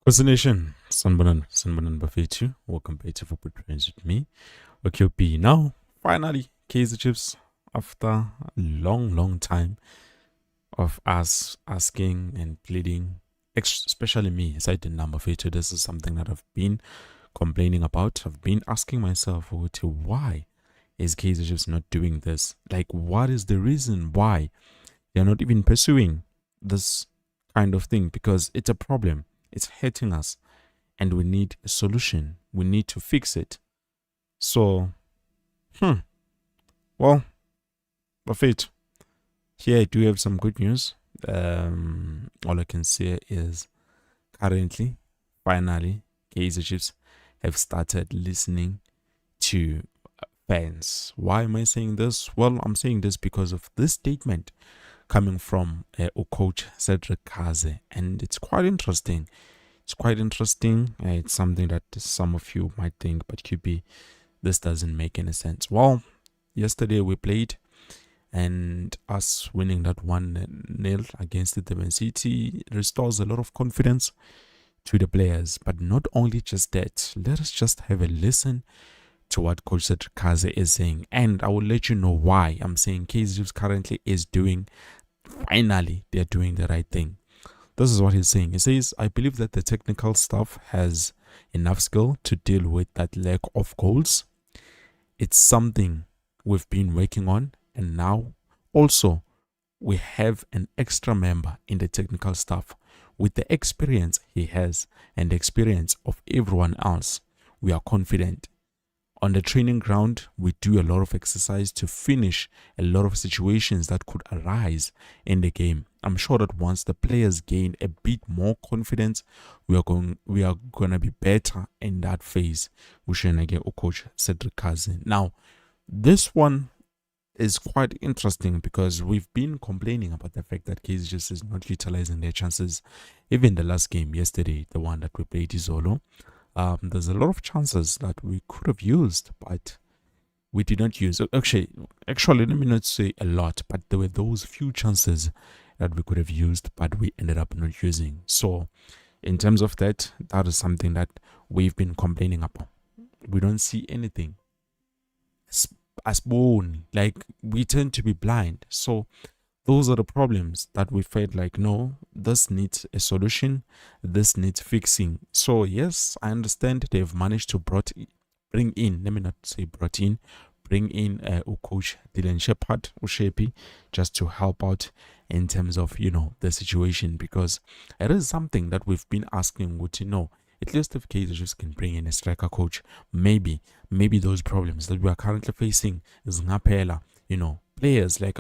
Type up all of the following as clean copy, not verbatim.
What's nation? Sanbanan Bafetu. Welcome back to Football Trends with me. Okay, B. Now, finally, Kaizer Chiefs, after a long time of us asking and pleading, especially me, aside the number feature, this is something that I've been complaining about. I've been asking myself, why is Kaizer Chiefs not doing this? Like, what is the reason why they're not even pursuing this kind of thing? Because it's a problem. It's hurting us and we need a solution. We need to fix it. So, well, Buffett, here I do have some good news. All I can say is currently, finally, Kaizer Chiefs have started listening to fans. Why am I saying this? Well, I'm saying this because of this statement coming from coach Cedric Kaze, and it's quite interesting. It's quite interesting. It's something that some of you might think, but QB, this doesn't make any sense. Well, yesterday we played, and us winning that 1-0 against the Man City restores a lot of confidence to the players. But not only just that, let us just have a listen to what Coach Cedric Kaze is saying, and I will let you know why I'm saying Kaizer Chiefs currently is doing. Finally, they're doing the right thing. This is what he's saying. He says, I believe that the technical staff has enough skill to deal with that lack of goals. It's something we've been working on, and now also we have an extra member in the technical staff with the experience he has and the experience of everyone else. We are confident. On the training ground, we do a lot of exercise to finish a lot of situations that could arise in the game. I'm sure that once the players gain a bit more confidence, we are gonna be better in that phase. Coach Cedric Kaze. Now, this one is quite interesting because we've been complaining about the fact that Kaizer Chiefs is not utilizing their chances. Even the last game yesterday, the one that we played Izolo, there's a lot of chances that we could have used, but we did not use. Actually, let me not say a lot, but there were those few chances that we could have used, but we ended up not using. So, in terms of that, that is something that we've been complaining about. We don't see anything as born, like we tend to be blind. So, those are the problems that we felt like, no, this needs a solution, this needs fixing. So yes, I understand they've managed to bring in, let me not say brought in, bring in coach Dylan Shepard Ushepi just to help out in terms of the situation, because it is something that we've been asking to know. At least if Kaizer Chiefs can bring in a striker coach, maybe those problems that we are currently facing is ngapela, players like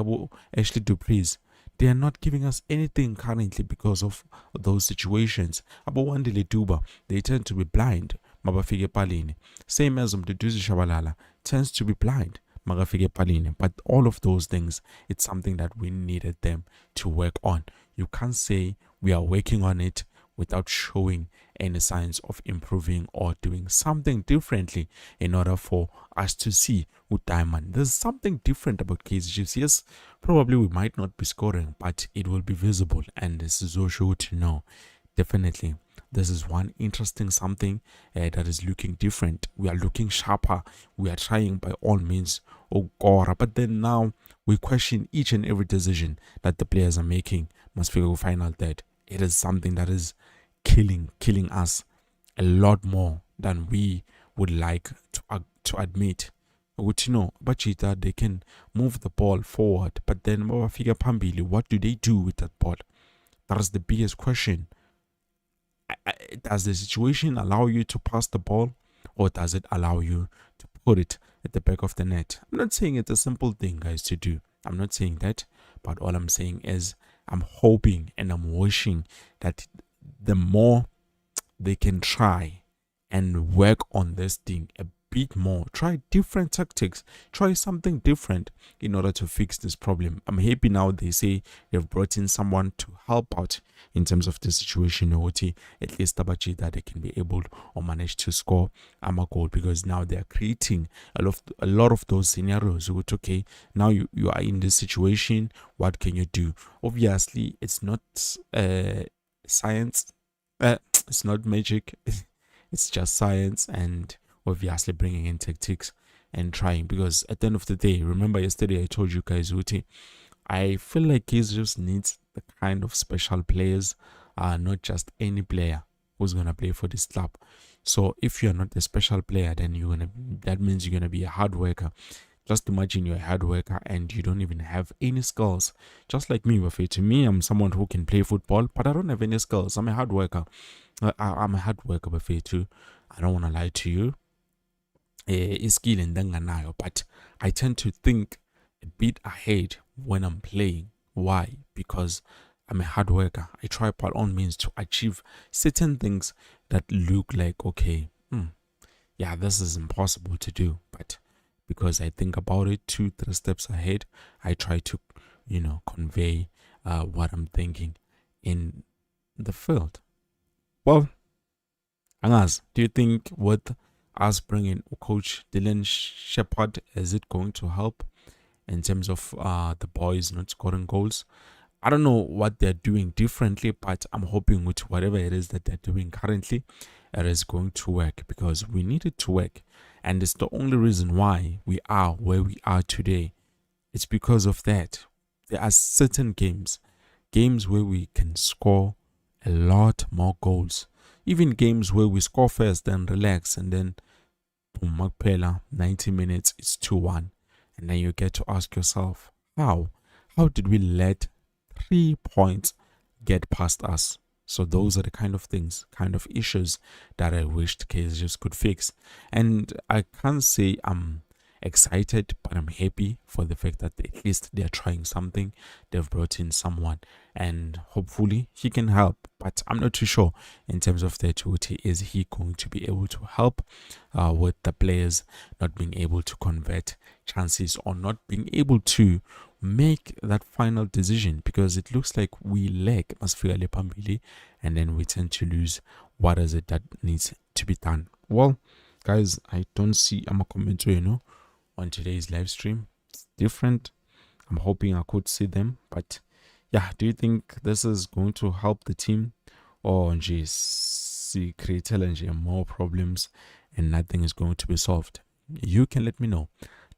Ashley Dupreez, they are not giving us anything currently because of those situations. Wandile Duba, they tend to be blind. Mabafike Palini. Same as Mduduzi Shabalala tends to be blind. Magafike Palini. But all of those things, it's something that we needed them to work on. You can't say we are working on it without showing any signs of improving or doing something differently in order for us to see with Diamond. There's something different about Kaizer Chiefs. Yes, probably we might not be scoring, but it will be visible, and this is so sure to know. Definitely, this is one interesting something that is looking different. We are looking sharper. We are trying by all means, but then now we question each and every decision that the players are making. Must figure final that it is something that is killing us a lot more than we would like to admit. But they can move the ball forward, but then what do they do with that ball? That is the biggest question. Does the situation allow you to pass the ball, or does it allow you to put it at the back of the net? I'm not saying it's a simple thing, guys, to do. I'm not saying that, but all I'm saying is I'm hoping and I'm wishing that the more they can try and work on this thing a bit more, try different tactics, try something different in order to fix this problem. I'm happy now they say they've brought in someone to help out in terms of the situation, at least Tabachi, that they can be able or manage to score a goal, because now they are creating a lot of those scenarios. Okay, now you are in this situation, what can you do? Obviously, it's not science. it's not magic. It's just science and obviously bringing in tactics and trying. Because at the end of the day, remember yesterday I told you guys, Uti, I feel like Kaizer just needs the kind of special players, not just any player who's gonna play for this club. So if you're not a special player, then that means you're gonna be a hard worker. Just imagine you're a hard worker and you don't even have any skills. Just like me, Buffet. To me, I'm someone who can play football, but I don't have any skills. I'm a hard worker. I'm a hard worker, Buffet, too. I don't want to lie to you. Skill and danganayo, but I tend to think a bit ahead when I'm playing. Why? Because I'm a hard worker. I try by all means to achieve certain things that look like, okay, yeah, this is impossible to do, but because I think about it 2-3 steps ahead, I try to, convey what I'm thinking in the field. Well, Angaz, do you think with us bringing Coach Dylan Shepard, is it going to help in terms of the boys not scoring goals? I don't know what they're doing differently, but I'm hoping with whatever it is that they're doing currently, it is going to work because we need it to work. And it's the only reason why we are where we are today. It's because of that. There are certain games where we can score a lot more goals. Even games where we score first, then relax, and then boom, Magpela, 90 minutes, it's 2-1. And then you get to ask yourself, how? How did we let 3 points get past us? So those are the kind of things, kind of issues that I wished Kaizer Chiefs could fix. And I can't say I'm excited, but I'm happy for the fact that at least they're trying something. They've brought in someone and hopefully he can help. But I'm not too sure in terms of their duty. Is he going to be able to help with the players not being able to convert chances or not being able to make that final decision, because it looks like we lack Masfigale Pambili and then we tend to lose. What is it that needs to be done? Well, guys, I don't see a comment, on today's live stream. It's different. I'm hoping I could see them, but yeah, do you think this is going to help the team or just create more problems and nothing is going to be solved? You can let me know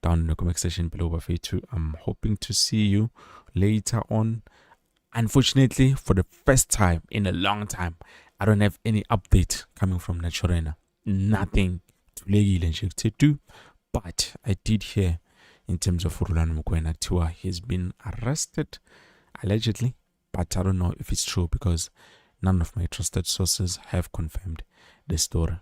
down in the comment section below. Buffet too. I'm hoping to see you later on. Unfortunately, for the first time in a long time, I don't have any update coming from Naturena. Nothing to do. But I did hear in terms of Rulani Mukwena Tua, he's been arrested allegedly, but I don't know if it's true because none of my trusted sources have confirmed the story.